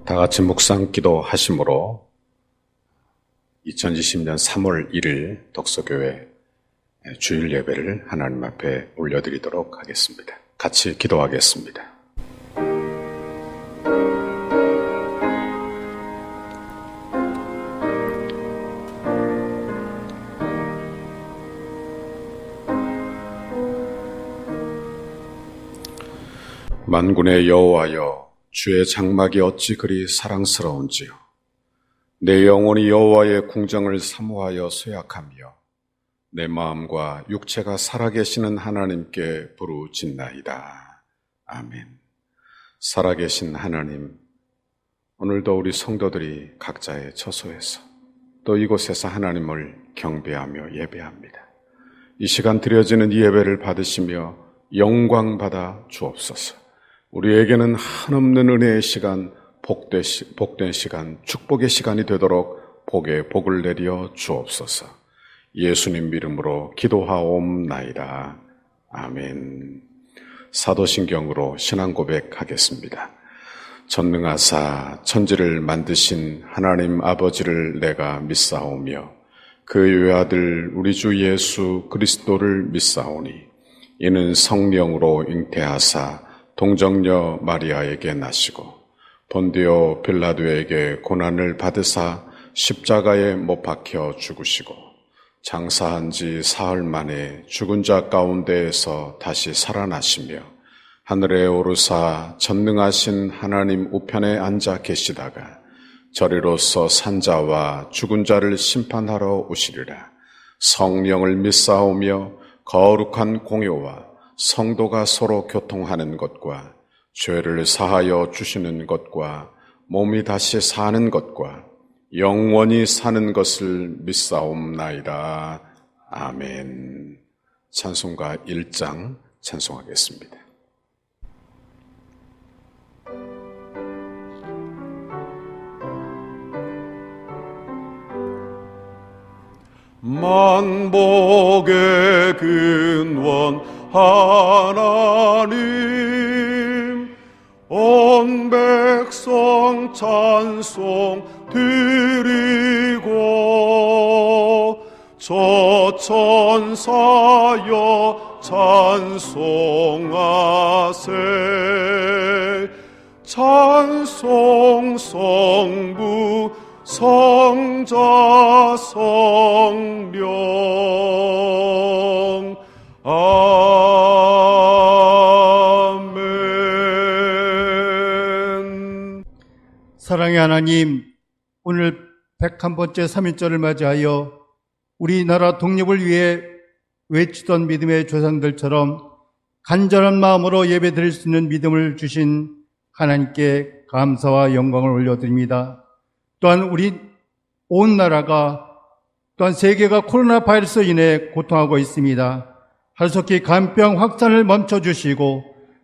다 같이 묵상 기도하심으로 2020년 3월 1일 독서교회 주일 예배를 하나님 앞에 올려드리도록 하겠습니다. 같이 기도하겠습니다. 만군의 여호와여, 주의 장막이 어찌 그리 사랑스러운지요. 내 영혼이 여호와의 궁정을 사모하여 쇠약하며 내 마음과 육체가 살아계시는 하나님께 부르짖나이다. 아멘. 살아계신 하나님, 오늘도 우리 성도들이 각자의 처소에서 또 이곳에서 하나님을 경배하며 예배합니다. 이 시간 드려지는 이 예배를 받으시며 영광 받아 주옵소서. 우리에게는 한없는 은혜의 시간, 복된 시간, 축복의 시간이 되도록 복에 복을 내려 주옵소서. 예수님 이름으로 기도하옵나이다. 아멘. 사도신경으로 신앙 고백하겠습니다. 전능하사 천지를 만드신 하나님 아버지를 내가 믿사오며 그 외아들 우리 주 예수 그리스도를 믿사오니 이는 성령으로 잉태하사 동정녀 마리아에게 나시고 본디오 빌라도에게 고난을 받으사 십자가에 못 박혀 죽으시고 장사한 지 사흘 만에 죽은 자 가운데에서 다시 살아나시며 하늘에 오르사 전능하신 하나님 우편에 앉아 계시다가 저리로서 산자와 죽은 자를 심판하러 오시리라. 성령을 믿사오며 거룩한 공효와 성도가 서로 교통하는 것과 죄를 사하여 주시는 것과 몸이 다시 사는 것과 영원히 사는 것을 믿사옵나이다. 아멘. 찬송가 1장 찬송하겠습니다. 만복의 근원 하나님, 온 백성 찬송 드리고 저 천사여 찬송하세. 찬송 성부 성자 성령. 아멘. 사랑의 하나님, 오늘 101번째 3.1절을 맞이하여 우리나라 독립을 위해 외치던 믿음의 조상들처럼 간절한 마음으로 예배드릴 수 있는 믿음을 주신 하나님께 감사와 영광을 올려드립니다. 또한 우리 온 나라가 또한 세계가 코로나 바이러스로 인해 고통하고 있습니다. 하루속히 간병 확산을 멈춰주시고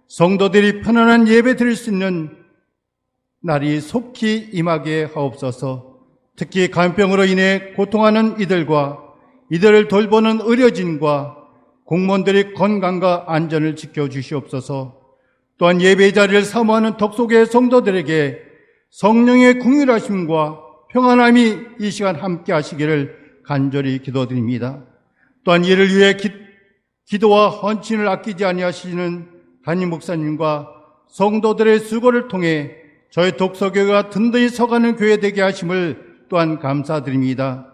성도들이 편안한 예배 드릴 수 있는 날이 속히 임하게 하옵소서. 특히 간병으로 인해 고통하는 이들과 이들을 돌보는 의료진과 공무원들의 건강과 안전을 지켜주시옵소서. 또한 예배 자리를 사모하는 덕속의 성도들에게 성령의 긍휼하심과 평안함이 이 시간 함께 하시기를 간절히 기도드립니다. 또한 이를 위해 기도와 헌신을 아끼지 아니하시는 담임 목사님과 성도들의 수고를 통해 저희 독서교회가 든든히 서가는 교회 되게 하심을 또한 감사드립니다.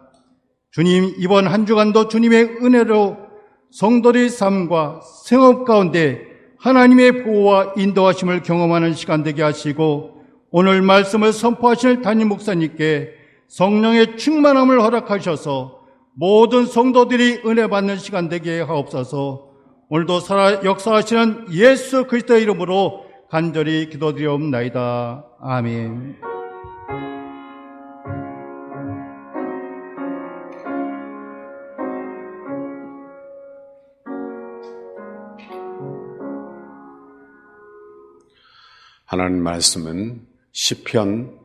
주님, 이번 한 주간도 주님의 은혜로 성도들의 삶과 생업 가운데 하나님의 보호와 인도하심을 경험하는 시간 되게 하시고 오늘 말씀을 선포하실 담임 목사님께 성령의 충만함을 허락하셔서 모든 성도들이 은혜 받는 시간 되게 하옵소서. 오늘도 살아 역사하시는 예수 그리스도의 이름으로 간절히 기도드리옵나이다. 아멘. 하나님 말씀은 시편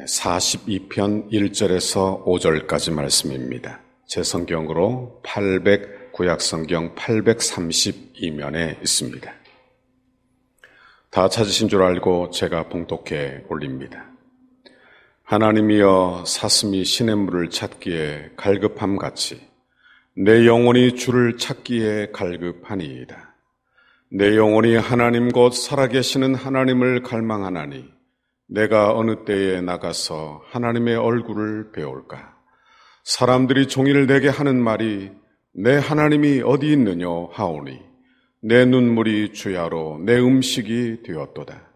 42편 1절에서 5절까지 말씀입니다. 제 성경으로 구약성경 832면에 있습니다. 다 찾으신 줄 알고 제가 봉독해 올립니다. 하나님이여 사슴이 시냇물을 찾기에 갈급함같이 내 영혼이 주를 찾기에 갈급하니이다. 내 영혼이 하나님 곧 살아계시는 하나님을 갈망하나니 내가 어느 때에 나가서 하나님의 얼굴을 배울까? 사람들이 종일 내게 하는 말이 내 하나님이 어디 있느냐 하오니 내 눈물이 주야로 내 음식이 되었도다.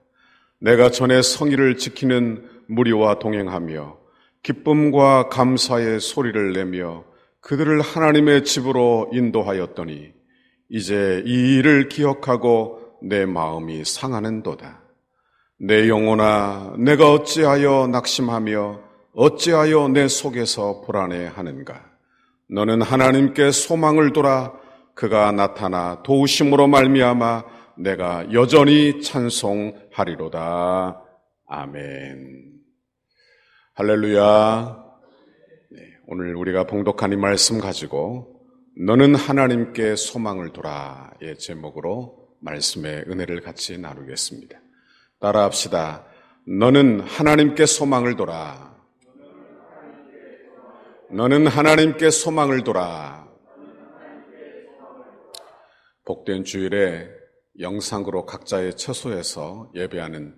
내가 전에 성의를 지키는 무리와 동행하며 기쁨과 감사의 소리를 내며 그들을 하나님의 집으로 인도하였더니 이제 이 일을 기억하고 내 마음이 상하는도다. 내 영혼아, 내가 어찌하여 낙심하며 어찌하여 내 속에서 불안해하는가? 너는 하나님께 소망을 둬라. 그가 나타나 도우심으로 말미암아 내가 여전히 찬송하리로다. 아멘. 할렐루야. 오늘 우리가 봉독한 이 말씀 가지고 너는 하나님께 소망을 두라의 제목으로 말씀의 은혜를 같이 나누겠습니다. 따라합시다. 너는 하나님께 소망을 두라. 너는 하나님께 소망을 두라. 복된 주일에 영상으로 각자의 처소에서 예배하는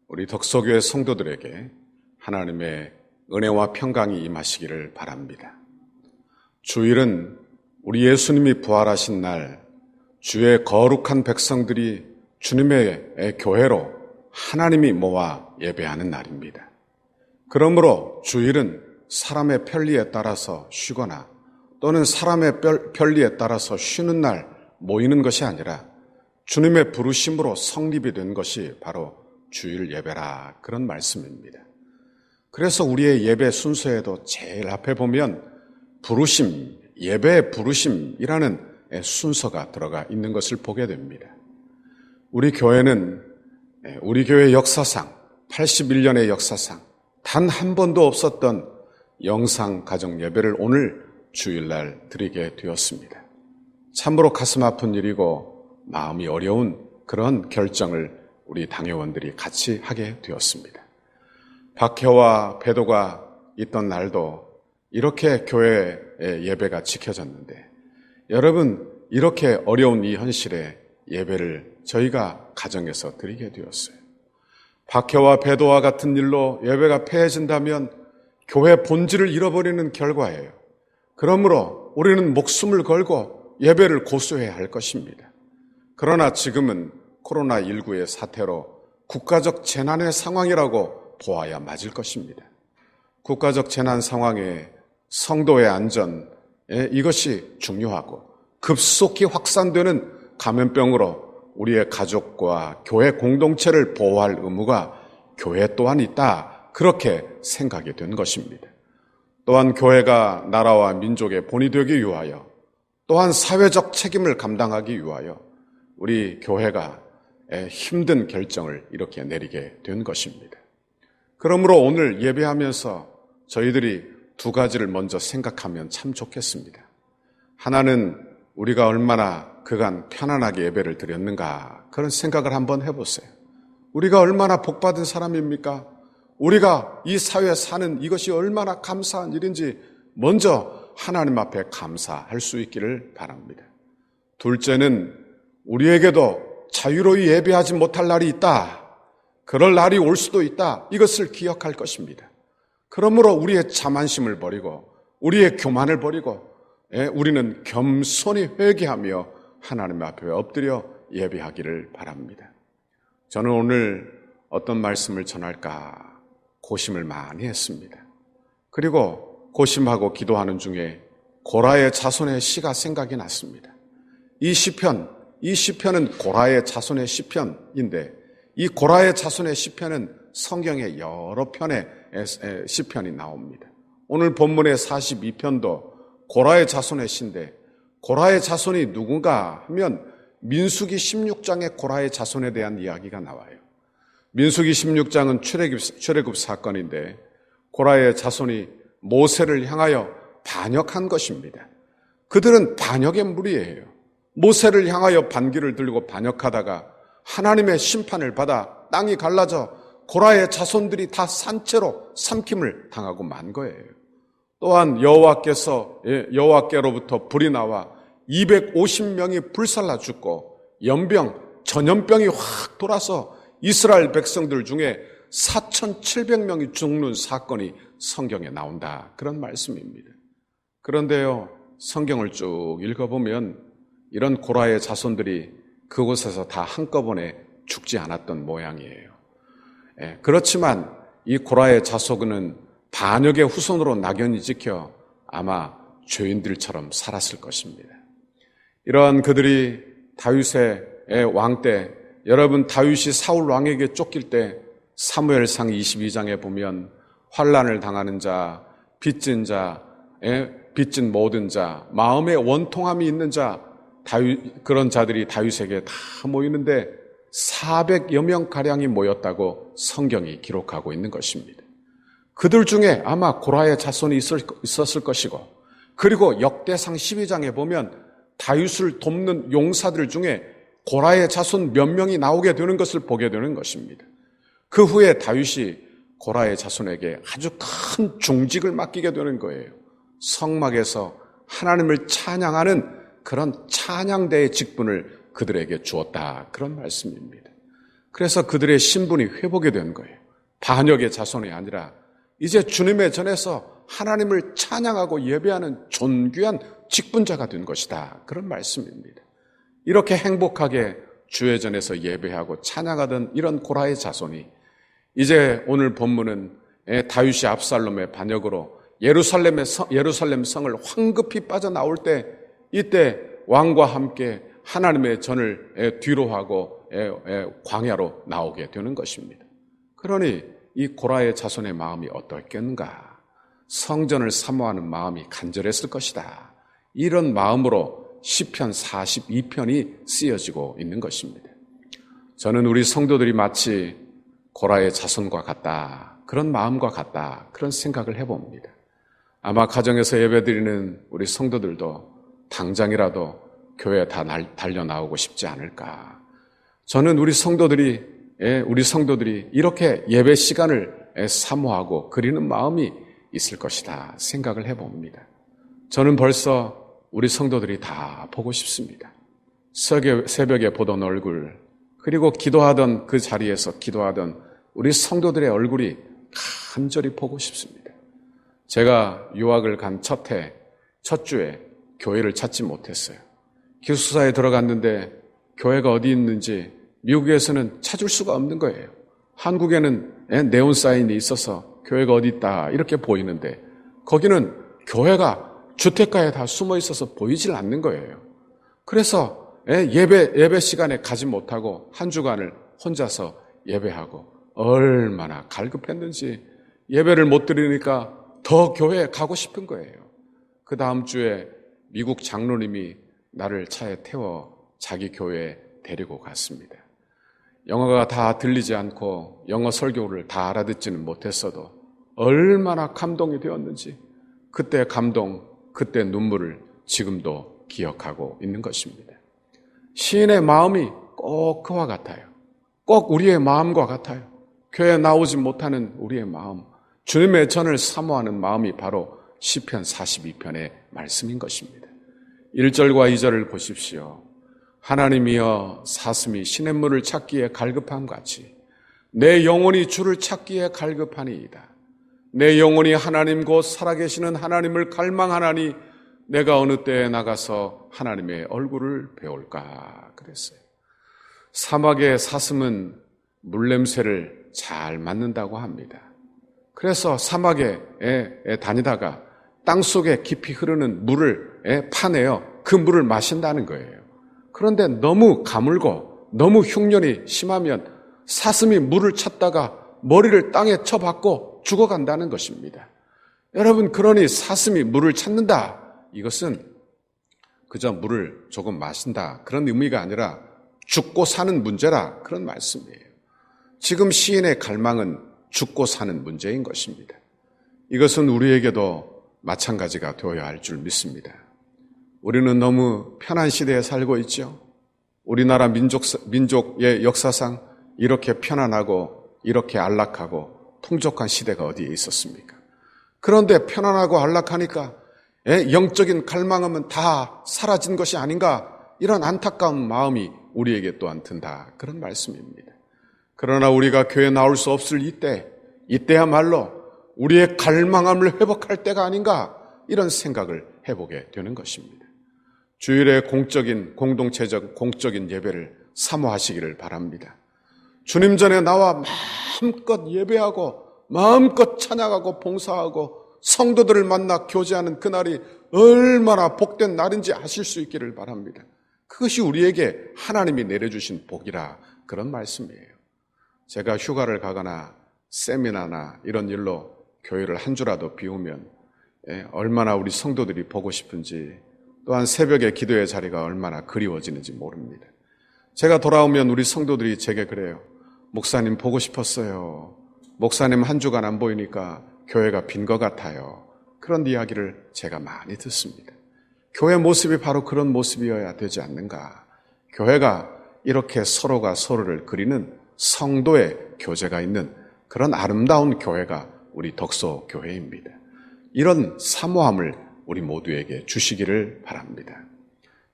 우리 덕소교회 성도들에게 하나님의 은혜와 평강이 임하시기를 바랍니다. 주일은 우리 예수님이 부활하신 날 주의 거룩한 백성들이 주님의 교회로 하나님이 모아 예배하는 날입니다. 그러므로 주일은 사람의 편리에 따라서 쉬거나 또는 사람의 편리에 따라서 쉬는 날 모이는 것이 아니라 주님의 부르심으로 성립이 된 것이 바로 주일 예배라, 그런 말씀입니다. 그래서 우리의 예배 순서에도 제일 앞에 보면 부르심, 예배의 부르심이라는 순서가 들어가 있는 것을 보게 됩니다. 우리 교회는 우리 교회 역사상 81년의 역사상 단 한 번도 없었던 영상 가정 예배를 오늘 주일날 드리게 되었습니다. 참으로 가슴 아픈 일이고 마음이 어려운 그런 결정을 우리 당회원들이 같이 하게 되었습니다. 박해와 배도가 있던 날도 이렇게 교회의 예배가 지켜졌는데, 여러분, 이렇게 어려운 이 현실에 예배를 저희가 가정에서 드리게 되었어요. 박해와 배도와 같은 일로 예배가 폐해진다면 교회 본질을 잃어버리는 결과예요. 그러므로 우리는 목숨을 걸고 예배를 고수해야 할 것입니다. 그러나 지금은 코로나19의 사태로 국가적 재난의 상황이라고 보아야 맞을 것입니다. 국가적 재난 상황에 성도의 안전, 이것이 중요하고 급속히 확산되는 감염병으로 우리의 가족과 교회 공동체를 보호할 의무가 교회 또한 있다, 그렇게 생각이 된 것입니다. 또한 교회가 나라와 민족의 본이 되기 위하여, 또한 사회적 책임을 감당하기 위하여 우리 교회가 힘든 결정을 이렇게 내리게 된 것입니다. 그러므로 오늘 예배하면서 저희들이 두 가지를 먼저 생각하면 참 좋겠습니다. 하나는 우리가 얼마나 그간 편안하게 예배를 드렸는가, 그런 생각을 한번 해보세요. 우리가 얼마나 복받은 사람입니까? 우리가 이 사회에 사는 이것이 얼마나 감사한 일인지 먼저 하나님 앞에 감사할 수 있기를 바랍니다. 둘째는 우리에게도 자유로이 예배하지 못할 날이 있다. 그럴 날이 올 수도 있다. 이것을 기억할 것입니다. 그러므로 우리의 자만심을 버리고 우리의 교만을 버리고 우리는 겸손히 회개하며 하나님 앞에 엎드려 예배하기를 바랍니다. 저는 오늘 어떤 말씀을 전할까 고심을 많이 했습니다. 그리고 고심하고 기도하는 중에 고라의 자손의 시가 생각이 났습니다. 이 시편은 고라의 자손의 시편인데, 이 고라의 자손의 시편은 성경의 여러 편의 시편이 나옵니다. 오늘 본문의 42편도 고라의 자손의 시인데, 고라의 자손이 누군가 하면 민수기 16장에 고라의 자손에 대한 이야기가 나와요. 민수기 16장은 출애굽 사건인데 고라의 자손이 모세를 향하여 반역한 것입니다. 그들은 반역의 무리예요. 모세를 향하여 반기를 들고 반역하다가 하나님의 심판을 받아 땅이 갈라져 고라의 자손들이 다 산채로 삼킴을 당하고 만 거예요. 또한 여호와께로부터 불이 나와 250명이 불살라 죽고 전염병이 확 돌아서 이스라엘 백성들 중에 4,700명이 죽는 사건이 성경에 나온다. 그런 말씀입니다. 그런데요, 성경을 쭉 읽어보면 이런 고라의 자손들이 그곳에서 다 한꺼번에 죽지 않았던 모양이에요. 그렇지만 이 고라의 자손은 반역의 후손으로 낙연이 찍혀 아마 죄인들처럼 살았을 것입니다. 이러한 그들이 다윗의 왕 때, 여러분 다윗이 사울 왕에게 쫓길 때 사무엘상 22장에 보면 환난을 당하는 자, 빚진 자, 빚진 모든 자, 마음에 원통함이 있는 자, 그런 자들이 다윗에게 다 모이는데 400여 명가량이 모였다고 성경이 기록하고 있는 것입니다. 그들 중에 아마 고라의 자손이 있었을 것이고, 그리고 역대상 12장에 보면 다윗을 돕는 용사들 중에 고라의 자손 몇 명이 나오게 되는 것을 보게 되는 것입니다. 그 후에 다윗이 고라의 자손에게 아주 큰 중직을 맡기게 되는 거예요. 성막에서 하나님을 찬양하는 그런 찬양대의 직분을 그들에게 주었다. 그런 말씀입니다. 그래서 그들의 신분이 회복이 된 거예요. 반역의 자손이 아니라 이제 주님의 전에서 하나님을 찬양하고 예배하는 존귀한 직분자가 된 것이다. 그런 말씀입니다. 이렇게 행복하게 주의 전에서 예배하고 찬양하던 이런 고라의 자손이 이제 오늘 본문은 다윗이 압살롬의 반역으로 예루살렘 성을 황급히 빠져나올 때, 이때 왕과 함께 하나님의 전을 뒤로 하고 광야로 나오게 되는 것입니다. 그러니 이 고라의 자손의 마음이 어떻겠는가? 성전을 사모하는 마음이 간절했을 것이다. 이런 마음으로 시편 42편이 쓰여지고 있는 것입니다. 저는 우리 성도들이 마치 고라의 자손과 같다, 그런 마음과 같다, 그런 생각을 해봅니다. 아마 가정에서 예배드리는 우리 성도들도 당장이라도 교회에 다 달려 나오고 싶지 않을까. 저는 우리 성도들이 이렇게 예배 시간을 사모하고 그리는 마음이 있을 것이다 생각을 해봅니다. 저는 벌써 우리 성도들이 다 보고 싶습니다. 새벽에 보던 얼굴, 그리고 기도하던 그 자리에서 기도하던 우리 성도들의 얼굴이 간절히 보고 싶습니다. 제가 유학을 간 첫 주에 교회를 찾지 못했어요. 기숙사에 들어갔는데 교회가 어디 있는지 미국에서는 찾을 수가 없는 거예요. 한국에는 네온 사인이 있어서 교회가 어디 있다 이렇게 보이는데 거기는 교회가 주택가에 다 숨어 있어서 보이질 않는 거예요. 그래서 예배 시간에 가지 못하고 한 주간을 혼자서 예배하고 얼마나 갈급했는지 예배를 못 드리니까 더 교회에 가고 싶은 거예요. 그 다음 주에 미국 장로님이 나를 차에 태워 자기 교회에 데리고 갔습니다. 영어가 다 들리지 않고 영어 설교를 다 알아듣지는 못했어도 얼마나 감동이 되었는지 그때 감동, 그때 눈물을 지금도 기억하고 있는 것입니다. 시인의 마음이 꼭 그와 같아요. 꼭 우리의 마음과 같아요. 교회에 나오지 못하는 우리의 마음, 주님의 전을 사모하는 마음이 바로 시편 42편의 말씀인 것입니다. 1절과 2절을 보십시오. 하나님이여 사슴이 시냇물을 찾기에 갈급함 같이 내 영혼이 주를 찾기에 갈급하니이다. 내 영혼이 하나님 곧 살아계시는 하나님을 갈망하나니 내가 어느 때에 나가서 하나님의 얼굴을 배울까 그랬어요. 사막의 사슴은 물냄새를 잘 맡는다고 합니다. 그래서 사막에 다니다가 땅속에 깊이 흐르는 물을 파내어 그 물을 마신다는 거예요. 그런데 너무 가물고 너무 흉년이 심하면 사슴이 물을 찾다가 머리를 땅에 쳐박고 죽어간다는 것입니다. 여러분, 그러니 사슴이 물을 찾는다. 이것은 그저 물을 조금 마신다. 그런 의미가 아니라 죽고 사는 문제라 그런 말씀이에요. 지금 시인의 갈망은 죽고 사는 문제인 것입니다. 이것은 우리에게도 마찬가지가 되어야 할 줄 믿습니다. 우리는 너무 편한 시대에 살고 있죠. 우리나라 민족의 역사상 이렇게 편안하고 이렇게 안락하고 풍족한 시대가 어디에 있었습니까? 그런데 편안하고 안락하니까 영적인 갈망함은 다 사라진 것이 아닌가, 이런 안타까운 마음이 우리에게 또한 든다, 그런 말씀입니다. 그러나 우리가 교회에 나올 수 없을 이때야말로 우리의 갈망함을 회복할 때가 아닌가, 이런 생각을 해보게 되는 것입니다. 주일에 공동체적 공적인 예배를 사모하시기를 바랍니다. 주님 전에 나와 마음껏 예배하고 마음껏 찬양하고 봉사하고 성도들을 만나 교제하는 그날이 얼마나 복된 날인지 아실 수 있기를 바랍니다. 그것이 우리에게 하나님이 내려주신 복이라, 그런 말씀이에요. 제가 휴가를 가거나 세미나나 이런 일로 교회를 한 주라도 비우면 얼마나 우리 성도들이 보고 싶은지, 또한 새벽에 기도의 자리가 얼마나 그리워지는지 모릅니다. 제가 돌아오면 우리 성도들이 제게 그래요. 목사님 보고 싶었어요. 목사님 한 주간 안 보이니까 교회가 빈 것 같아요. 그런 이야기를 제가 많이 듣습니다. 교회 모습이 바로 그런 모습이어야 되지 않는가. 교회가 이렇게 서로가 서로를 그리는 성도의 교제가 있는 그런 아름다운 교회가 우리 덕소 교회입니다. 이런 사모함을 우리 모두에게 주시기를 바랍니다.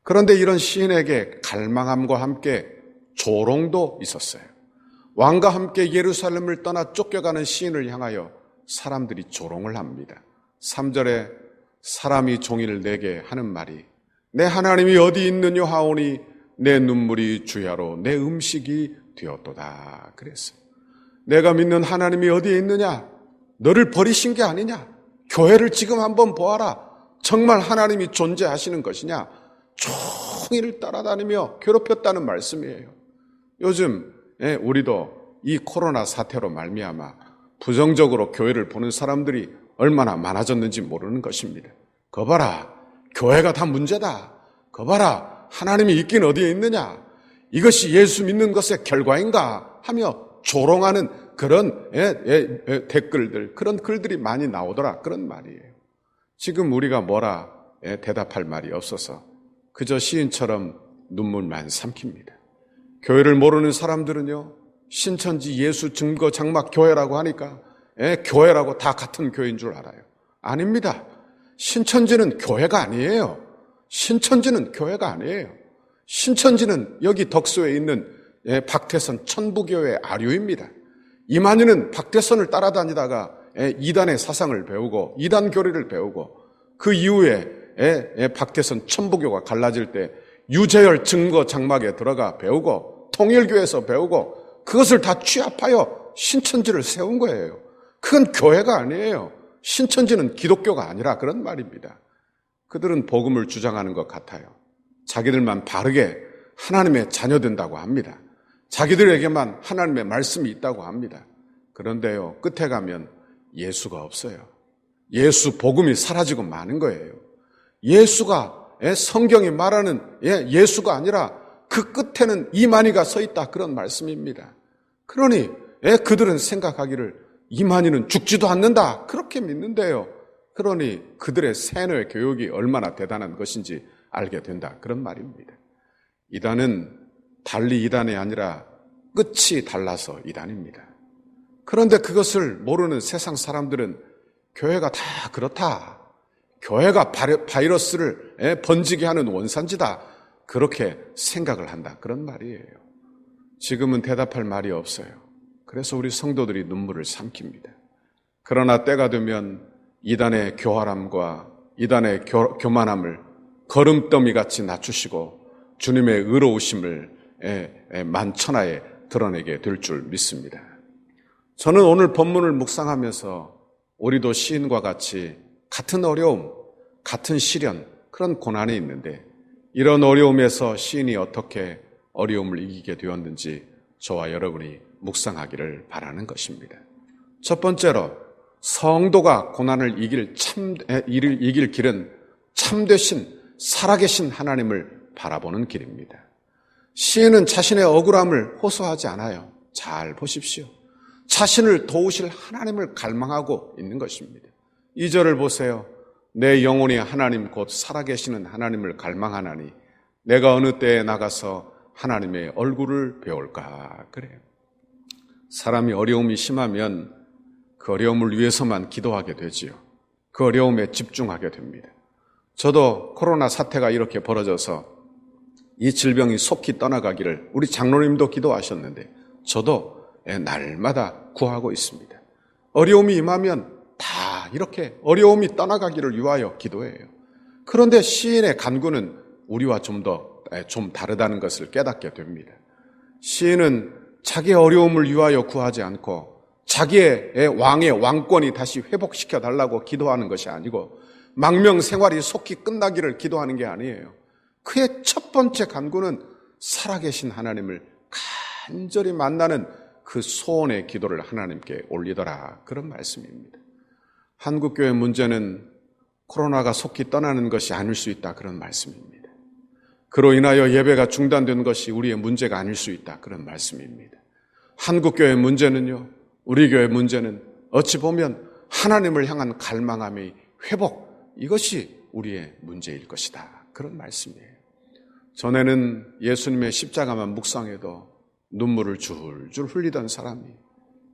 그런데 이런 시인에게 갈망함과 함께 조롱도 있었어요. 왕과 함께 예루살렘을 떠나 쫓겨가는 시인을 향하여 사람들이 조롱을 합니다. 3절에 사람이 종일 내게 하는 말이, 내 하나님이 어디 있느냐 하오니 내 눈물이 주야로 내 음식이 되었도다. 그랬어요. 내가 믿는 하나님이 어디에 있느냐? 너를 버리신 게 아니냐? 교회를 지금 한번 보아라. 정말 하나님이 존재하시는 것이냐? 종일 따라다니며 괴롭혔다는 말씀이에요. 요즘 우리도 이 코로나 사태로 말미암아 부정적으로 교회를 보는 사람들이 얼마나 많아졌는지 모르는 것입니다. 거 봐라, 교회가 다 문제다. 거 봐라, 하나님이 있긴 어디에 있느냐? 이것이 예수 믿는 것의 결과인가? 하며 조롱하는 그런 댓글들, 그런 글들이 많이 나오더라, 그런 말이에요. 지금 우리가 뭐라 대답할 말이 없어서 그저 시인처럼 눈물만 삼킵니다. 교회를 모르는 사람들은요, 신천지 예수 증거 장막 교회라고 하니까 교회라고 다 같은 교회인 줄 알아요. 아닙니다. 신천지는 교회가 아니에요. 신천지는 교회가 아니에요. 신천지는 여기 덕소에 있는 박태선 천부교회 아류입니다. 이만희는 박태선을 따라다니다가 이단의 사상을 배우고 이단 교리를 배우고, 그 이후에 박태선 천부교가 갈라질 때 유재열 증거 장막에 들어가 배우고 통일교에서 배우고 그것을 다 취합하여 신천지를 세운 거예요. 그건 교회가 아니에요. 신천지는 기독교가 아니라, 그런 말입니다. 그들은 복음을 주장하는 것 같아요. 자기들만 바르게 하나님의 자녀된다고 합니다. 자기들에게만 하나님의 말씀이 있다고 합니다. 그런데요, 끝에 가면 예수가 없어요. 예수 복음이 사라지고 마는 거예요. 예수가 성경이 말하는 예수가 아니라 그 끝에는 이만희가 서 있다, 그런 말씀입니다. 그러니 그들은 생각하기를 이만희는 죽지도 않는다, 그렇게 믿는데요. 그러니 그들의 세뇌 교육이 얼마나 대단한 것인지 알게 된다, 그런 말입니다. 이단은 달리 이단이 아니라 끝이 달라서 이단입니다. 그런데 그것을 모르는 세상 사람들은 교회가 다 그렇다, 교회가 바이러스를 번지게 하는 원산지다, 그렇게 생각을 한다, 그런 말이에요. 지금은 대답할 말이 없어요. 그래서 우리 성도들이 눈물을 삼킵니다. 그러나 때가 되면 이단의 교활함과 이단의 교만함을 거름더미같이 낮추시고 주님의 의로우심을 만천하에 드러내게 될 줄 믿습니다. 저는 오늘 본문을 묵상하면서 우리도 시인과 같이 같은 어려움, 같은 시련, 그런 고난이 있는데, 이런 어려움에서 시인이 어떻게 어려움을 이기게 되었는지 저와 여러분이 묵상하기를 바라는 것입니다. 첫 번째로, 성도가 고난을 이길 길은 참되신 살아계신 하나님을 바라보는 길입니다. 시인은 자신의 억울함을 호소하지 않아요. 잘 보십시오. 자신을 도우실 하나님을 갈망하고 있는 것입니다. 2절을 보세요. 내 영혼이 하나님 곧 살아계시는 하나님을 갈망하나니 내가 어느 때에 나가서 하나님의 얼굴을 배울까, 그래요. 사람이 어려움이 심하면 그 어려움을 위해서만 기도하게 되지요. 그 어려움에 집중하게 됩니다. 저도 코로나 사태가 이렇게 벌어져서 이 질병이 속히 떠나가기를 우리 장로님도 기도하셨는데 저도 날마다 구하고 있습니다. 어려움이 임하면 다 이렇게 어려움이 떠나가기를 위하여 기도해요. 그런데 시인의 간구는 우리와 좀 다르다는 것을 깨닫게 됩니다. 시인은 자기의 어려움을 위하여 구하지 않고 자기의 왕의 왕권이 다시 회복시켜 달라고 기도하는 것이 아니고 망명 생활이 속히 끝나기를 기도하는 게 아니에요. 그의 첫 번째 간구는 살아계신 하나님을 간절히 만나는 그 소원의 기도를 하나님께 올리더라, 그런 말씀입니다. 한국교회 문제는 코로나가 속히 떠나는 것이 아닐 수 있다, 그런 말씀입니다. 그로 인하여 예배가 중단된 것이 우리의 문제가 아닐 수 있다, 그런 말씀입니다. 한국교회 문제는요, 우리 교회 문제는 어찌 보면 하나님을 향한 갈망함의 회복, 이것이 우리의 문제일 것이다, 그런 말씀이에요. 전에는 예수님의 십자가만 묵상해도 눈물을 줄줄 흘리던 사람이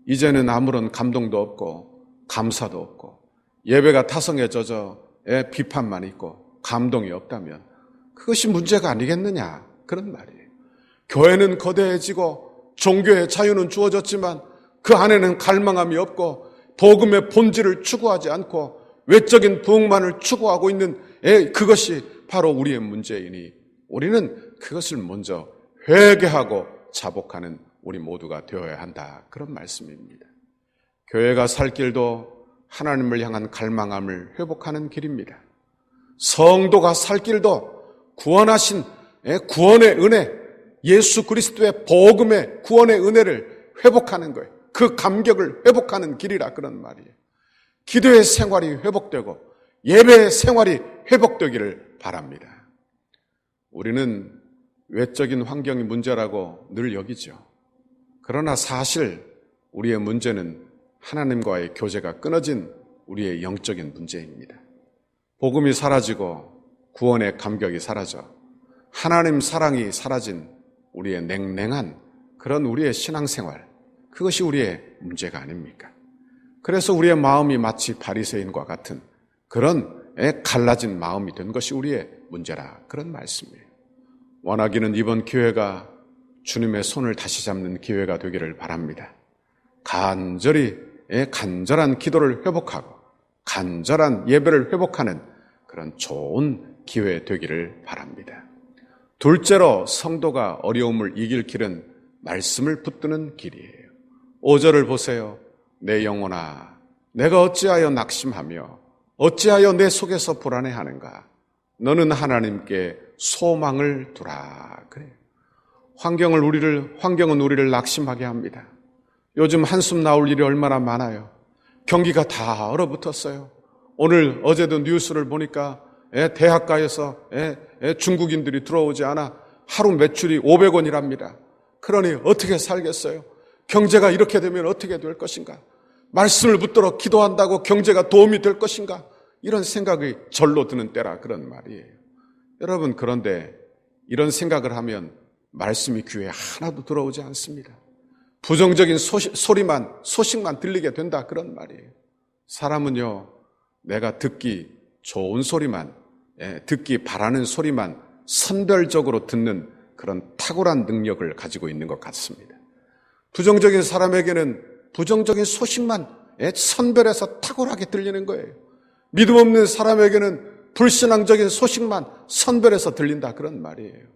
이제는 아무런 감동도 없고 감사도 없고 예배가 타성에 젖어 비판만 있고 감동이 없다면 그것이 문제가 아니겠느냐, 그런 말이에요. 교회는 거대해지고 종교의 자유는 주어졌지만 그 안에는 갈망함이 없고 복음의 본질을 추구하지 않고 외적인 부흥만을 추구하고 있는 그것이 바로 우리의 문제이니 우리는 그것을 먼저 회개하고 자복하는 우리 모두가 되어야 한다, 그런 말씀입니다. 교회가 살 길도 하나님을 향한 갈망함을 회복하는 길입니다. 성도가 살 길도 구원하신 구원의 은혜, 예수 그리스도의 복음의 구원의 은혜를 회복하는 거예요. 그 감격을 회복하는 길이라, 그런 말이에요. 기도의 생활이 회복되고 예배의 생활이 회복되기를 바랍니다. 우리는 외적인 환경이 문제라고 늘 여기죠. 그러나 사실 우리의 문제는 하나님과의 교제가 끊어진 우리의 영적인 문제입니다. 복음이 사라지고 구원의 감격이 사라져 하나님 사랑이 사라진 우리의 냉랭한 그런 우리의 신앙생활, 그것이 우리의 문제가 아닙니까? 그래서 우리의 마음이 마치 바리새인과 같은 그런 갈라진 마음이 된 것이 우리의 문제라, 그런 말씀이에요. 원하기는 이번 기회가 주님의 손을 다시 잡는 기회가 되기를 바랍니다. 간절한 기도를 회복하고 간절한 예배를 회복하는 그런 좋은 기회 되기를 바랍니다. 둘째로 성도가 어려움을 이길 길은 말씀을 붙드는 길이에요. 5절을 보세요. 내 영혼아, 내가 어찌하여 낙심하며 어찌하여 내 속에서 불안해하는가? 너는 하나님께 소망을 두라. 그래요. 환경은 우리를 낙심하게 합니다. 요즘 한숨 나올 일이 얼마나 많아요. 경기가 다 얼어붙었어요. 어제도 뉴스를 보니까 대학가에서 중국인들이 들어오지 않아 하루 매출이 500원이랍니다. 그러니 어떻게 살겠어요? 경제가 이렇게 되면 어떻게 될 것인가? 말씀을 붙들어 기도한다고 경제가 도움이 될 것인가? 이런 생각이 절로 드는 때라, 그런 말이에요. 여러분, 그런데 이런 생각을 하면 말씀이 귀에 하나도 들어오지 않습니다. 부정적인 소식만 들리게 된다, 그런 말이에요. 사람은요, 내가 듣기 좋은 소리만, 듣기 바라는 소리만 선별적으로 듣는 그런 탁월한 능력을 가지고 있는 것 같습니다. 부정적인 사람에게는 부정적인 소식만 선별해서 탁월하게 들리는 거예요. 믿음 없는 사람에게는 불신앙적인 소식만 선별해서 들린다, 그런 말이에요.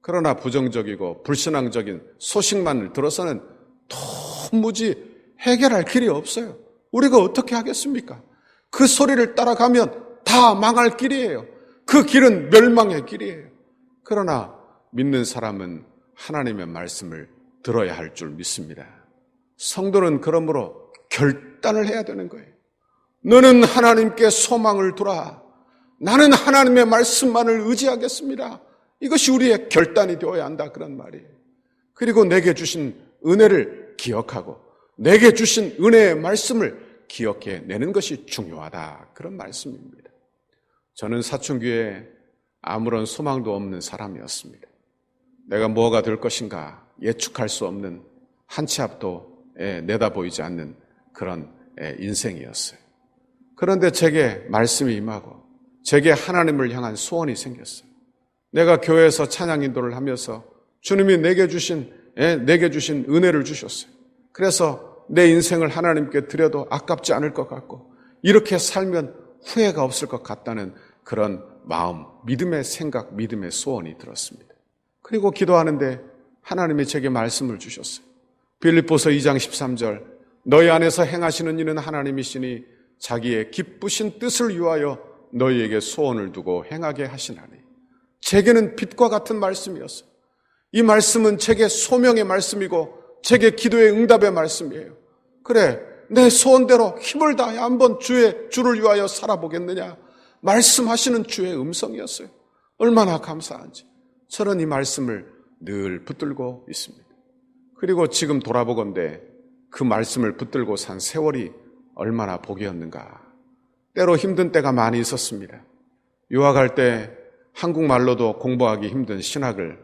그러나 부정적이고 불신앙적인 소식만을 들어서는 도무지 해결할 길이 없어요. 우리가 어떻게 하겠습니까? 그 소리를 따라가면 다 망할 길이에요. 그 길은 멸망의 길이에요. 그러나 믿는 사람은 하나님의 말씀을 들어야 할 줄 믿습니다. 성도는 그러므로 결단을 해야 되는 거예요. 너는 하나님께 소망을 두라. 나는 하나님의 말씀만을 의지하겠습니다. 이것이 우리의 결단이 되어야 한다, 그런 말이에요. 그리고 내게 주신 은혜를 기억하고 내게 주신 은혜의 말씀을 기억해내는 것이 중요하다, 그런 말씀입니다. 저는 사춘기에 아무런 소망도 없는 사람이었습니다. 내가 뭐가 될 것인가 예측할 수 없는 한 치 앞도 내다보이지 않는 그런 인생이었어요. 그런데 제게 말씀이 임하고 제게 하나님을 향한 소원이 생겼어요. 내가 교회에서 찬양 인도를 하면서 주님이 내게 주신 은혜를 주셨어요. 그래서 내 인생을 하나님께 드려도 아깝지 않을 것 같고 이렇게 살면 후회가 없을 것 같다는 그런 마음, 믿음의 생각, 믿음의 소원이 들었습니다. 그리고 기도하는데 하나님이 제게 말씀을 주셨어요. 빌립보서 2장 13절 너희 안에서 행하시는 이는 하나님이시니 자기의 기쁘신 뜻을 위하여 너희에게 소원을 두고 행하게 하시나니. 제게는 빛과 같은 말씀이었어요. 이 말씀은 제게 소명의 말씀이고 제게 기도의 응답의 말씀이에요. 그래, 내 소원대로 힘을 다해 한번 주를 위하여 살아보겠느냐 말씀하시는 주의 음성이었어요. 얼마나 감사한지. 저는 이 말씀을 늘 붙들고 있습니다. 그리고 지금 돌아보건대 그 말씀을 붙들고 산 세월이 얼마나 복이었는가. 때로 힘든 때가 많이 있었습니다. 유학할 때 한국말로도 공부하기 힘든 신학을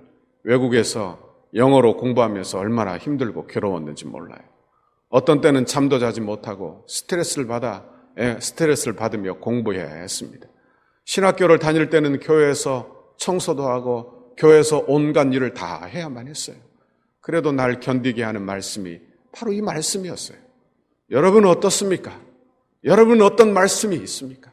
외국에서 영어로 공부하면서 얼마나 힘들고 괴로웠는지 몰라요. 어떤 때는 잠도 자지 못하고 스트레스를 받으며 공부해야 했습니다. 신학교를 다닐 때는 교회에서 청소도 하고 교회에서 온갖 일을 다 해야만 했어요. 그래도 날 견디게 하는 말씀이 바로 이 말씀이었어요. 여러분은 어떻습니까? 여러분은 어떤 말씀이 있습니까?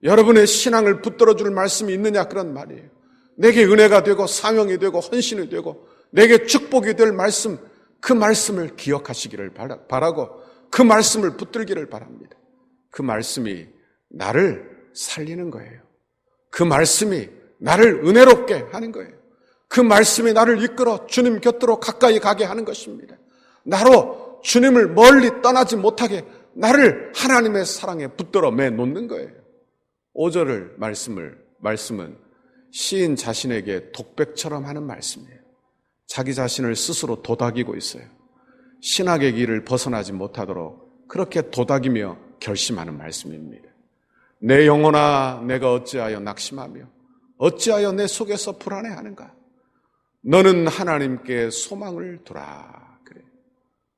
여러분의 신앙을 붙들어줄 말씀이 있느냐 그런 말이에요. 내게 은혜가 되고 사명이 되고 헌신이 되고 내게 축복이 될 말씀, 그 말씀을 기억하시기를 바라고 그 말씀을 붙들기를 바랍니다. 그 말씀이 나를 살리는 거예요. 그 말씀이 나를 은혜롭게 하는 거예요. 그 말씀이 나를 이끌어 주님 곁으로 가까이 가게 하는 것입니다. 나로 주님을 멀리 떠나지 못하게 나를 하나님의 사랑에 붙들어 매놓는 거예요. 5절 말씀은 시인 자신에게 독백처럼 하는 말씀이에요. 자기 자신을 스스로 도닥이고 있어요. 신학의 길을 벗어나지 못하도록 그렇게 도닥이며 결심하는 말씀입니다. 내 영혼아 내가 어찌하여 낙심하며 어찌하여 내 속에서 불안해하는가. 너는 하나님께 소망을 두라. 그래.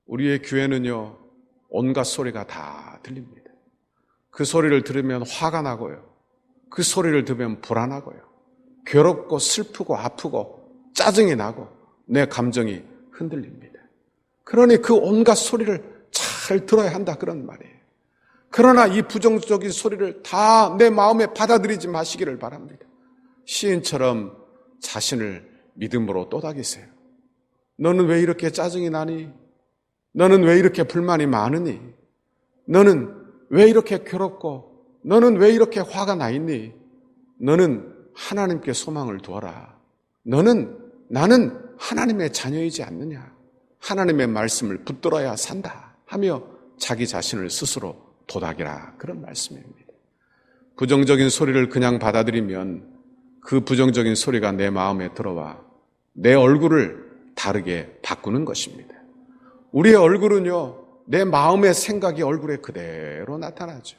우리의 귀에는요 온갖 소리가 다 들립니다. 그 소리를 들으면 화가 나고요. 그 소리를 들으면 불안하고요. 괴롭고 슬프고 아프고 짜증이 나고 내 감정이 흔들립니다. 그러니 그 온갖 소리를 잘 들어야 한다 그런 말이에요. 그러나 이 부정적인 소리를 다 내 마음에 받아들이지 마시기를 바랍니다. 시인처럼 자신을 믿음으로 또닥이세요. 너는 왜 이렇게 짜증이 나니? 너는 왜 이렇게 불만이 많으니? 너는 왜 이렇게 괴롭고 너는 왜 이렇게 화가 나 있니? 너는 하나님께 소망을 두어라. 나는 하나님의 자녀이지 않느냐? 하나님의 말씀을 붙들어야 산다 하며 자기 자신을 스스로 도닥이라 그런 말씀입니다. 부정적인 소리를 그냥 받아들이면 그 부정적인 소리가 내 마음에 들어와 내 얼굴을 다르게 바꾸는 것입니다. 우리의 얼굴은요 내 마음의 생각이 얼굴에 그대로 나타나죠.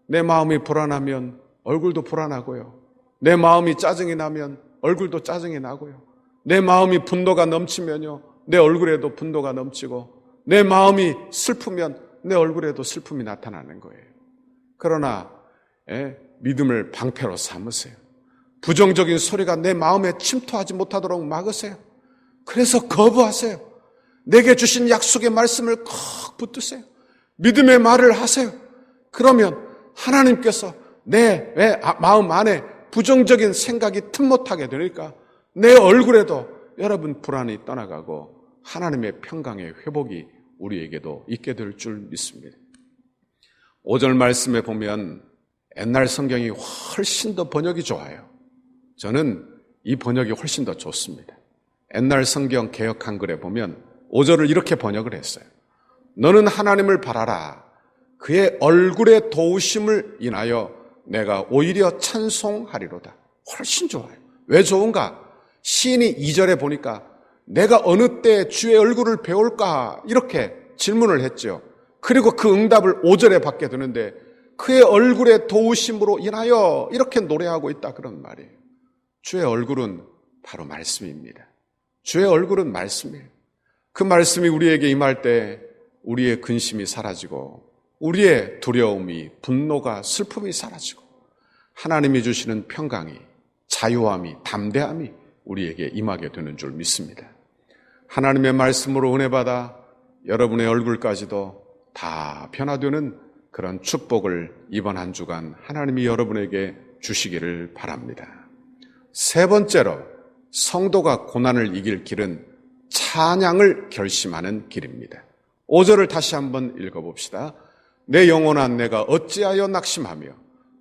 내 마음이 불안하면 얼굴도 불안하고요. 내 마음이 짜증이 나면 얼굴도 짜증이 나고요. 내 마음이 분노가 넘치면요 내 얼굴에도 분노가 넘치고 내 마음이 슬프면 내 얼굴에도 슬픔이 나타나는 거예요. 그러나 믿음을 방패로 삼으세요. 부정적인 소리가 내 마음에 침투하지 못하도록 막으세요. 그래서 거부하세요. 내게 주신 약속의 말씀을 콕 붙드세요. 믿음의 말을 하세요. 그러면 하나님께서 내 마음 안에 부정적인 생각이 틈못하게 되니까 내 얼굴에도 여러분 불안이 떠나가고 하나님의 평강의 회복이 우리에게도 있게 될 줄 믿습니다. 5절 말씀에 보면 옛날 성경이 훨씬 더 번역이 좋아요. 저는 이 번역이 훨씬 더 좋습니다. 옛날 성경 개역 한글에 보면 5절을 이렇게 번역을 했어요. 너는 하나님을 바라라. 그의 얼굴의 도우심을 인하여 내가 오히려 찬송하리로다. 훨씬 좋아요. 왜 좋은가? 시인이 2절에 보니까 내가 어느 때 주의 얼굴을 배울까? 이렇게 질문을 했죠. 그리고 그 응답을 5절에 받게 되는데 그의 얼굴의 도우심으로 인하여 이렇게 노래하고 있다 그런 말이에요. 주의 얼굴은 바로 말씀입니다. 주의 얼굴은 말씀이에요. 그 말씀이 우리에게 임할 때 우리의 근심이 사라지고 우리의 두려움이, 분노가, 슬픔이 사라지고 하나님이 주시는 평강이, 자유함이, 담대함이 우리에게 임하게 되는 줄 믿습니다. 하나님의 말씀으로 은혜 받아 여러분의 얼굴까지도 다 변화되는 그런 축복을 이번 한 주간 하나님이 여러분에게 주시기를 바랍니다. 세 번째로 성도가 고난을 이길 길은 찬양을 결심하는 길입니다. 5절을 다시 한번 읽어봅시다. 내 영혼아 내가 어찌하여 낙심하며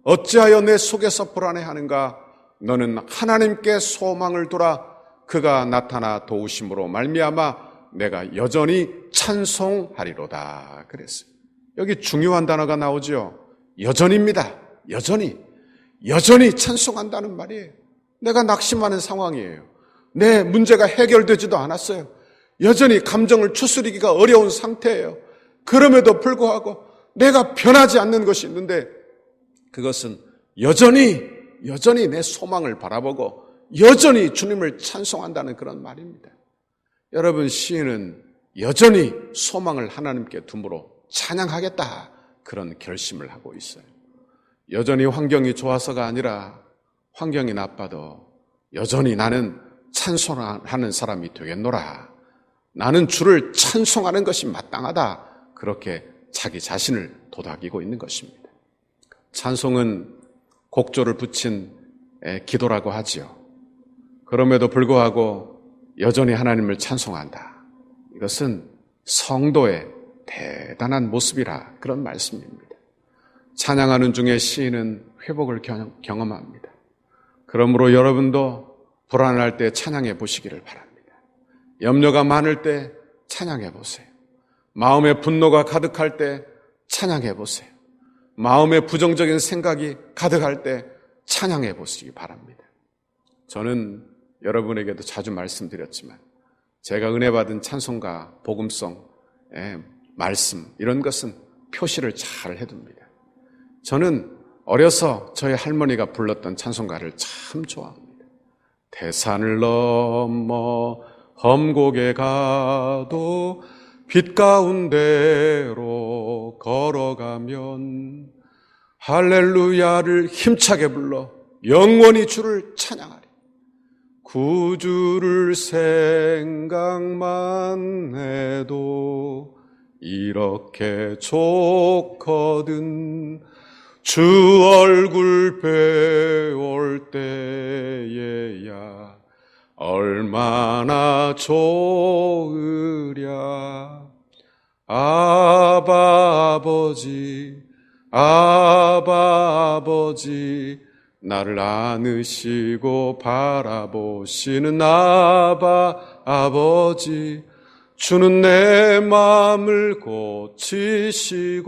어찌하여 내 속에서 불안해하는가. 너는 하나님께 소망을 두라. 그가 나타나 도우심으로 말미암아 내가 여전히 찬송하리로다. 그랬어요. 여기 중요한 단어가 나오죠. 여전입니다. 여전히 찬송한다는 말이에요. 내가 낙심하는 상황이에요. 내 문제가 해결되지도 않았어요. 여전히 감정을 추스리기가 어려운 상태예요. 그럼에도 불구하고 내가 변하지 않는 것이 있는데 그것은 여전히 내 소망을 바라보고 여전히 주님을 찬송한다는 그런 말입니다. 여러분, 시인은 여전히 소망을 하나님께 둠으로 찬양하겠다 그런 결심을 하고 있어요. 여전히 환경이 좋아서가 아니라 환경이 나빠도 여전히 나는 찬송하는 사람이 되겠노라. 나는 주를 찬송하는 것이 마땅하다. 그렇게 자기 자신을 도닥이고 있는 것입니다. 찬송은 곡조를 붙인 기도라고 하지요. 그럼에도 불구하고 여전히 하나님을 찬송한다. 이것은 성도의 대단한 모습이라 그런 말씀입니다. 찬양하는 중에 시인은 회복을 경험합니다. 그러므로 여러분도 불안할 때 찬양해 보시기를 바랍니다. 염려가 많을 때 찬양해 보세요. 마음에 분노가 가득할 때 찬양해 보세요. 마음에 부정적인 생각이 가득할 때 찬양해 보시기 바랍니다. 저는 여러분에게도 자주 말씀드렸지만 제가 은혜 받은 찬송가, 복음성, 말씀 이런 것은 표시를 잘 해둡니다. 저는 어려서 저희 할머니가 불렀던 찬송가를 참 좋아합니다. 태산을 넘어 험곡에 가도 빛 가운데로 걸어가면 할렐루야를 힘차게 불러 영원히 주를 찬양하리. 구주를 생각만 해도 이렇게 좋거든. 주 얼굴 배울 때에야 얼마나 좋으랴. 아바 아버지 나를 안으시고 바라보시는 아바 아버지, 주는 내 마음을 고치시고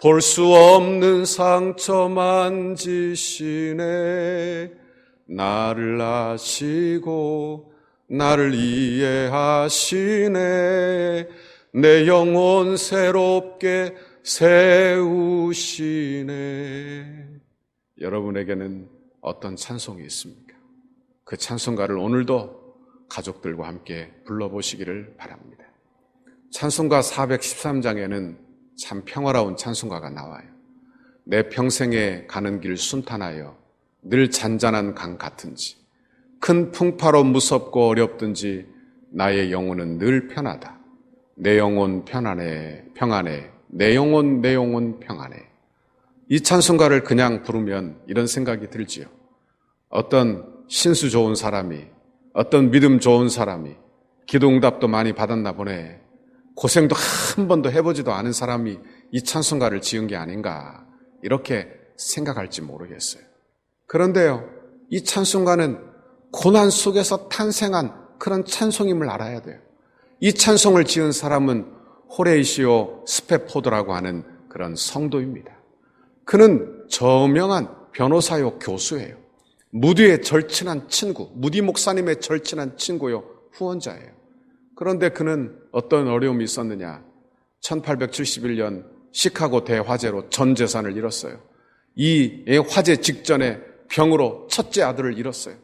볼 수 없는 상처 만지시네. 나를 아시고 나를 이해하시네. 내 영혼 새롭게 세우시네. 여러분에게는 어떤 찬송이 있습니까? 그 찬송가를 오늘도 가족들과 함께 불러보시기를 바랍니다. 찬송가 413장에는 참 평화로운 찬송가가 나와요. 내 평생에 가는 길 순탄하여 늘 잔잔한 강 같은지, 큰 풍파로 무섭고 어렵든지 나의 영혼은 늘 편하다. 내 영혼 평안해. 내 영혼 평안해. 이 찬송가를 그냥 부르면 이런 생각이 들지요. 어떤 신수 좋은 사람이, 어떤 믿음 좋은 사람이, 기도응답도 많이 받았나 보네. 고생도 한 번도 해보지도 않은 사람이 이 찬송가를 지은 게 아닌가, 이렇게 생각할지 모르겠어요. 그런데요, 이 찬송가는 고난 속에서 탄생한 그런 찬송임을 알아야 돼요. 이 찬송을 지은 사람은 호레이시오 스페포드라고 하는 그런 성도입니다. 그는 저명한 변호사요 교수예요. 무디의 절친한 친구, 무디 목사님의 절친한 친구요 후원자예요. 그런데 그는 어떤 어려움이 있었느냐. 1871년 시카고 대화재로 전 재산을 잃었어요. 이 화재 직전에 병으로 첫째 아들을 잃었어요.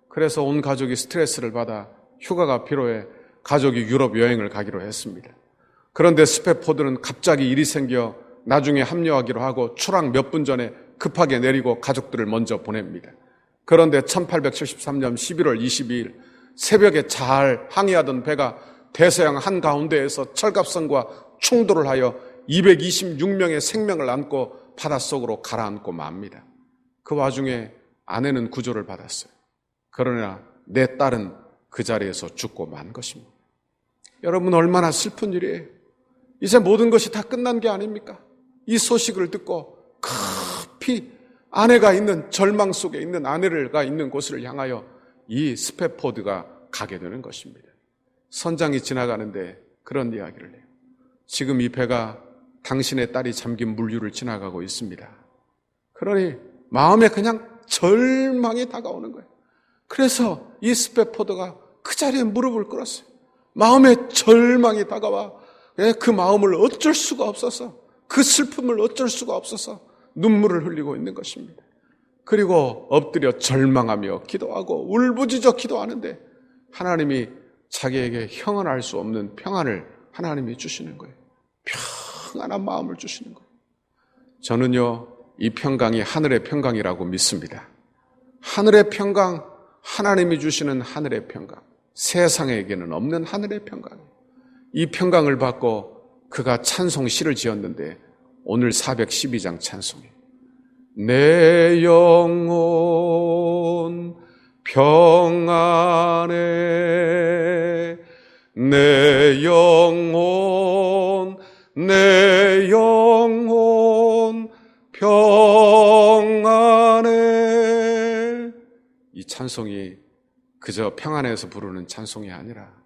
그래서 온 가족이 스트레스를 받아 휴가가 필요해 가족이 유럽 여행을 가기로 했습니다. 그런데 스패포드는 갑자기 일이 생겨 나중에 합류하기로 하고 출항 몇 분 전에 급하게 내리고 가족들을 먼저 보냅니다. 그런데 1873년 11월 22일 새벽에 잘 항해하던 배가 대서양 한가운데에서 철갑선과 충돌을 하여 226명의 생명을 안고 바닷속으로 가라앉고 맙니다. 그 와중에 아내는 구조를 받았어요. 그러나 내 딸은 그 자리에서 죽고 만 것입니다. 여러분, 얼마나 슬픈 일이에요. 이제 모든 것이 다 끝난 게 아닙니까? 이 소식을 듣고 급히 아내가 있는 절망 속에 있는 아내가 있는 곳을 향하여 이 스패포드가 가게 되는 것입니다. 선장이 지나가는데 그런 이야기를 해요. 지금 이 배가 당신의 딸이 잠긴 물류를 지나가고 있습니다. 그러니 마음에 그냥 절망이 다가오는 거예요. 그래서 이 스패포드가 그 자리에 무릎을 꿇었어요. 마음에 절망이 다가와 그 마음을 어쩔 수가 없어서, 그 슬픔을 어쩔 수가 없어서 눈물을 흘리고 있는 것입니다. 그리고 엎드려 절망하며 기도하고 울부짖어 기도하는데 하나님이 자기에게 형언할 수 없는 평안을 하나님이 주시는 거예요. 평안한 마음을 주시는 거예요. 저는요, 이 평강이 하늘의 평강이라고 믿습니다. 하늘의 평강, 하나님이 주시는 하늘의 평강, 세상에게는 없는 하늘의 평강. 이 평강을 받고 그가 찬송 시를 지었는데 오늘 412장 찬송이에요. 내 영혼 평안해, 내 영혼 평안해. 이 찬송이 그저 평안해서 부르는 찬송이 아니라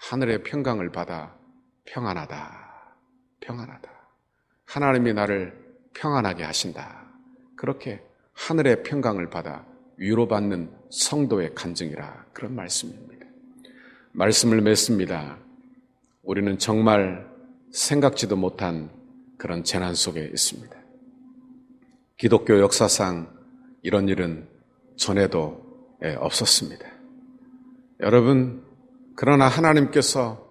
하늘의 평강을 받아 평안하다, 평안하다. 하나님이 나를 평안하게 하신다. 그렇게 하늘의 평강을 받아 위로받는 성도의 간증이라, 그런 말씀입니다. 말씀을 맺습니다. 우리는 정말 생각지도 못한 그런 재난 속에 있습니다. 기독교 역사상 이런 일은 전에도 없었습니다. 여러분, 그러나 하나님께서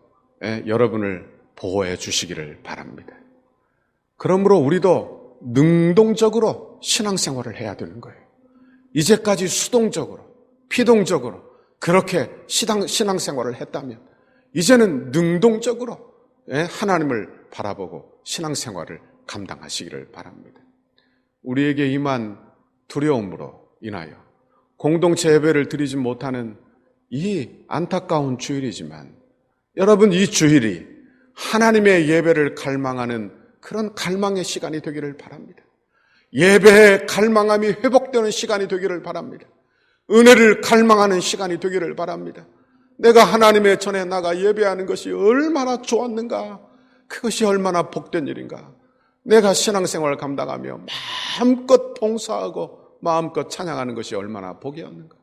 여러분을 보호해 주시기를 바랍니다. 그러므로 우리도 능동적으로 신앙생활을 해야 되는 거예요. 이제까지 수동적으로, 피동적으로 그렇게 신앙생활을 했다면 이제는 능동적으로 하나님을 바라보고 신앙생활을 감당하시기를 바랍니다. 우리에게 임한 두려움으로 인하여 공동체 예배를 드리지 못하는 이 안타까운 주일이지만 여러분, 이 주일이 하나님의 예배를 갈망하는 그런 갈망의 시간이 되기를 바랍니다. 예배의 갈망함이 회복되는 시간이 되기를 바랍니다. 은혜를 갈망하는 시간이 되기를 바랍니다. 내가 하나님의 전에 나가 예배하는 것이 얼마나 좋았는가, 그것이 얼마나 복된 일인가. 내가 신앙생활을 감당하며 마음껏 봉사하고 마음껏 찬양하는 것이 얼마나 복이었는가.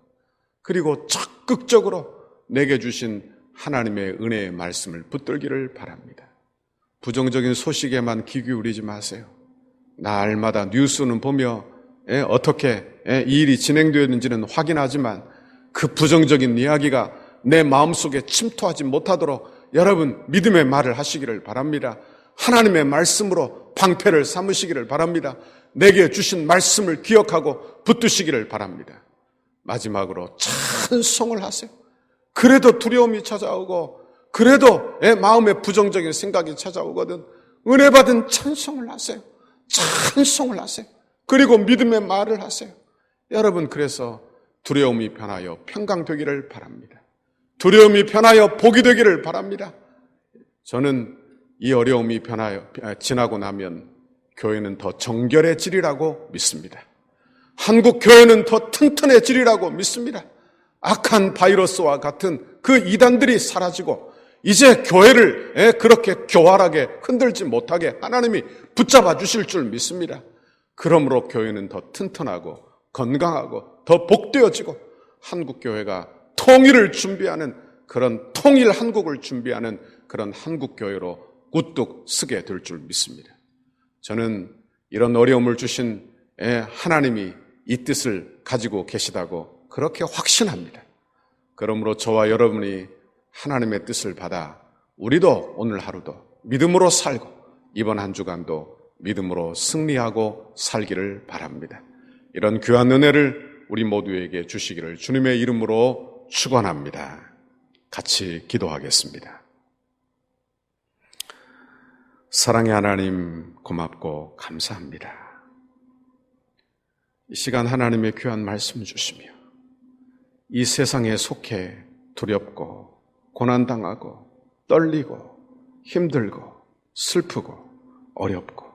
그리고 적극적으로 내게 주신 하나님의 은혜의 말씀을 붙들기를 바랍니다. 부정적인 소식에만 귀 기울이지 마세요. 날마다 뉴스는 보며 어떻게 이 일이 진행되었는지는 확인하지만 그 부정적인 이야기가 내 마음속에 침투하지 못하도록 여러분 믿음의 말을 하시기를 바랍니다. 하나님의 말씀으로 방패를 삼으시기를 바랍니다. 내게 주신 말씀을 기억하고 붙드시기를 바랍니다. 마지막으로 찬송을 하세요. 그래도 두려움이 찾아오고 그래도 마음에 부정적인 생각이 찾아오거든 은혜 받은 찬송을 하세요. 찬송을 하세요. 그리고 믿음의 말을 하세요. 여러분, 그래서 두려움이 변하여 평강되기를 바랍니다. 두려움이 변하여 복이 되기를 바랍니다. 저는 이 어려움이 지나고 나면 교회는 더 정결해지리라고 믿습니다. 한국 교회는 더 튼튼해지리라고 믿습니다. 악한 바이러스와 같은 그 이단들이 사라지고 이제 교회를 그렇게 교활하게 흔들지 못하게 하나님이 붙잡아 주실 줄 믿습니다. 그러므로 교회는 더 튼튼하고 건강하고 더 복되어지고 한국 교회가 통일을 준비하는 그런 통일 한국을 준비하는 그런 한국 교회로 우뚝 서게 될 줄 믿습니다. 저는 이런 어려움을 주신 하나님이 이 뜻을 가지고 계시다고 그렇게 확신합니다. 그러므로 저와 여러분이 하나님의 뜻을 받아 우리도 오늘 하루도 믿음으로 살고 이번 한 주간도 믿음으로 승리하고 살기를 바랍니다. 이런 귀한 은혜를 우리 모두에게 주시기를 주님의 이름으로 축원합니다. 같이 기도하겠습니다. 사랑의 하나님, 고맙고 감사합니다. 이 시간 하나님의 귀한 말씀 주시며 이 세상에 속해 두렵고 고난당하고 떨리고 힘들고 슬프고 어렵고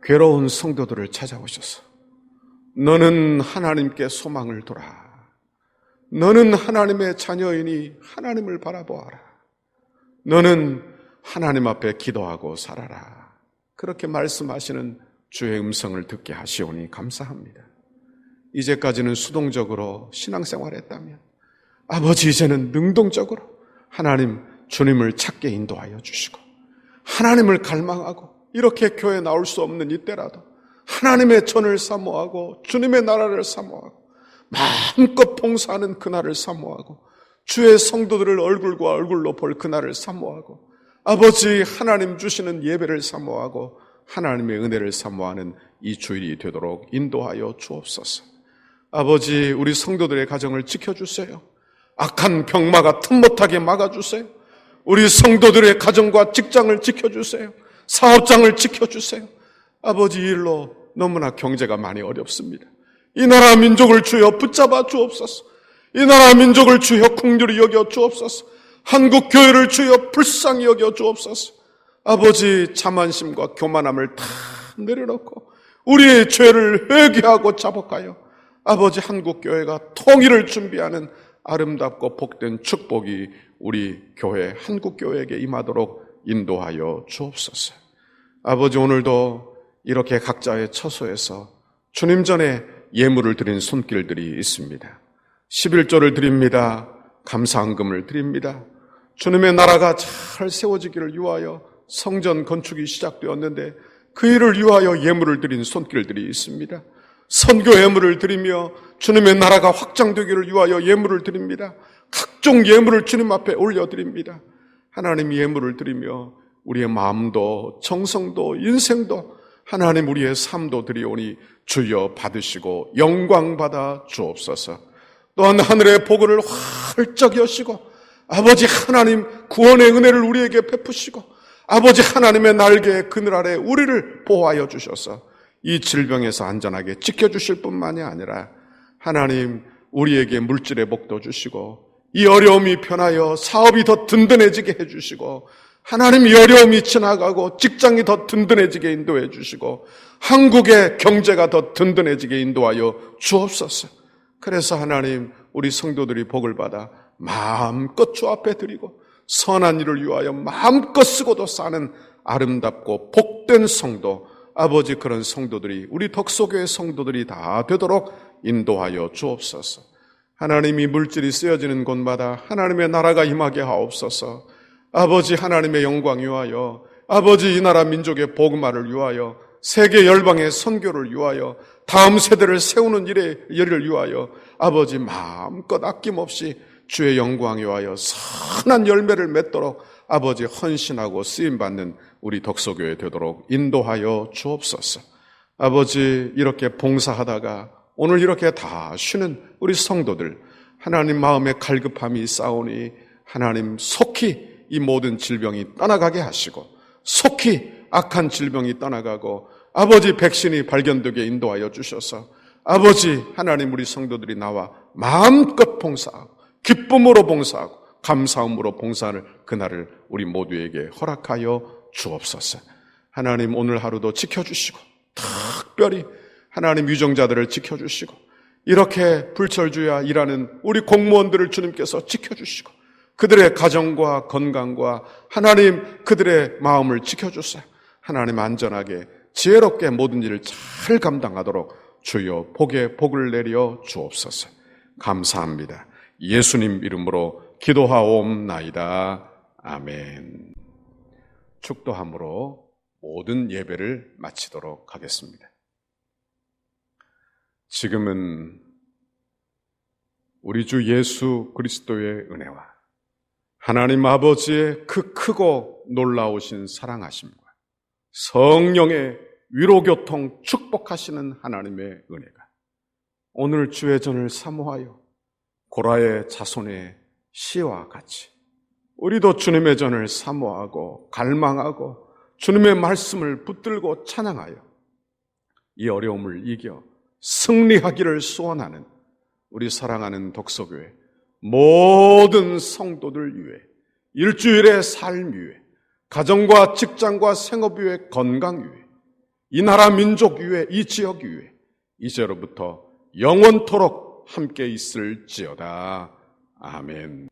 괴로운 성도들을 찾아오셔서 너는 하나님께 소망을 둬라. 너는 하나님의 자녀이니 하나님을 바라보아라. 너는 하나님 앞에 기도하고 살아라. 그렇게 말씀하시는 주의 음성을 듣게 하시오니 감사합니다. 이제까지는 수동적으로 신앙생활했다면 아버지 이제는 능동적으로 하나님 주님을 찾게 인도하여 주시고 하나님을 갈망하고 이렇게 교회에 나올 수 없는 이때라도 하나님의 전을 사모하고 주님의 나라를 사모하고 마음껏 봉사하는 그날을 사모하고 주의 성도들을 얼굴과 얼굴로 볼 그날을 사모하고 아버지 하나님 주시는 예배를 사모하고 하나님의 은혜를 사모하는 이 주일이 되도록 인도하여 주옵소서. 아버지 우리 성도들의 가정을 지켜주세요. 악한 병마가 틈 못하게 막아주세요. 우리 성도들의 가정과 직장을 지켜주세요. 사업장을 지켜주세요. 아버지 이 일로 너무나 경제가 많이 어렵습니다. 이 나라 민족을 주여 붙잡아 주옵소서. 이 나라 민족을 주여 긍휼히 여겨 주옵소서. 한국 교회를 주여 불쌍히 여겨 주옵소서. 아버지 자만심과 교만함을 다 내려놓고 우리의 죄를 회개하고 자복하여 아버지 한국 교회가 통일을 준비하는 아름답고 복된 축복이 우리 교회 한국 교회에게 임하도록 인도하여 주옵소서. 아버지 오늘도 이렇게 각자의 처소에서 주님 전에 예물을 드린 손길들이 있습니다. 11조를 드립니다. 감사헌금을 드립니다. 주님의 나라가 잘 세워지기를 위하여 성전 건축이 시작되었는데 그 일을 위하여 예물을 드린 손길들이 있습니다. 선교 예물을 드리며 주님의 나라가 확장되기를 위하여 예물을 드립니다. 각종 예물을 주님 앞에 올려드립니다. 하나님 예물을 드리며 우리의 마음도 정성도 인생도 하나님 우리의 삶도 드리오니 주여 받으시고 영광 받아 주옵소서. 또한 하늘의 복을 활짝 여시고 아버지 하나님 구원의 은혜를 우리에게 베푸시고 아버지 하나님의 날개의 그늘 아래 우리를 보호하여 주셔서 이 질병에서 안전하게 지켜주실 뿐만이 아니라 하나님 우리에게 물질의 복도 주시고 이 어려움이 편하여 사업이 더 든든해지게 해주시고 하나님 이 어려움이 지나가고 직장이 더 든든해지게 인도해 주시고 한국의 경제가 더 든든해지게 인도하여 주옵소서. 그래서 하나님 우리 성도들이 복을 받아 마음껏 주 앞에 드리고 선한 일을 위하여 마음껏 쓰고도 사는 아름답고 복된 성도 아버지 그런 성도들이 우리 덕소교회 성도들이 다 되도록 인도하여 주옵소서. 하나님이 물질이 쓰여지는 곳마다 하나님의 나라가 임하게 하옵소서. 아버지 하나님의 영광 위하여 아버지 이 나라 민족의 복음화를 위하여 세계 열방의 선교를 위하여 다음 세대를 세우는 일을 위하여 아버지 마음껏 아낌없이 주의 영광 위하여 선한 열매를 맺도록 아버지 헌신하고 쓰임받는 우리 덕소교회 되도록 인도하여 주옵소서. 아버지 이렇게 봉사하다가 오늘 이렇게 다 쉬는 우리 성도들 하나님 마음에 갈급함이 싸우니 하나님 속히 이 모든 질병이 떠나가게 하시고 속히 악한 질병이 떠나가고 아버지 백신이 발견되게 인도하여 주셔서 아버지 하나님 우리 성도들이 나와 마음껏 봉사하고 기쁨으로 봉사하고 감사함으로 봉사하는 그날을 우리 모두에게 허락하여 주옵소서. 하나님 오늘 하루도 지켜주시고 특별히 하나님 유정자들을 지켜주시고 이렇게 불철주야 일하는 우리 공무원들을 주님께서 지켜주시고 그들의 가정과 건강과 하나님 그들의 마음을 지켜주세요. 하나님 안전하게 지혜롭게 모든 일을 잘 감당하도록 주여 복에 복을 내려 주옵소서. 감사합니다. 예수님 이름으로 기도하옵나이다. 아멘. 축도함으로 모든 예배를 마치도록 하겠습니다. 지금은 우리 주 예수 그리스도의 은혜와 하나님 아버지의 그 크고 놀라우신 사랑하심과 성령의 위로교통 축복하시는 하나님의 은혜가 오늘 주의 전을 사모하여 고라의 자손의 시와 같이 우리도 주님의 전을 사모하고 갈망하고 주님의 말씀을 붙들고 찬양하여 이 어려움을 이겨 승리하기를 소원하는 우리 사랑하는 덕서교회 모든 성도들 위해 일주일의 삶 위해 가정과 직장과 생업 위해 건강 위해 이 나라 민족 위해 이 지역 위해 이제로부터 영원토록 함께 있을지어다. 아멘.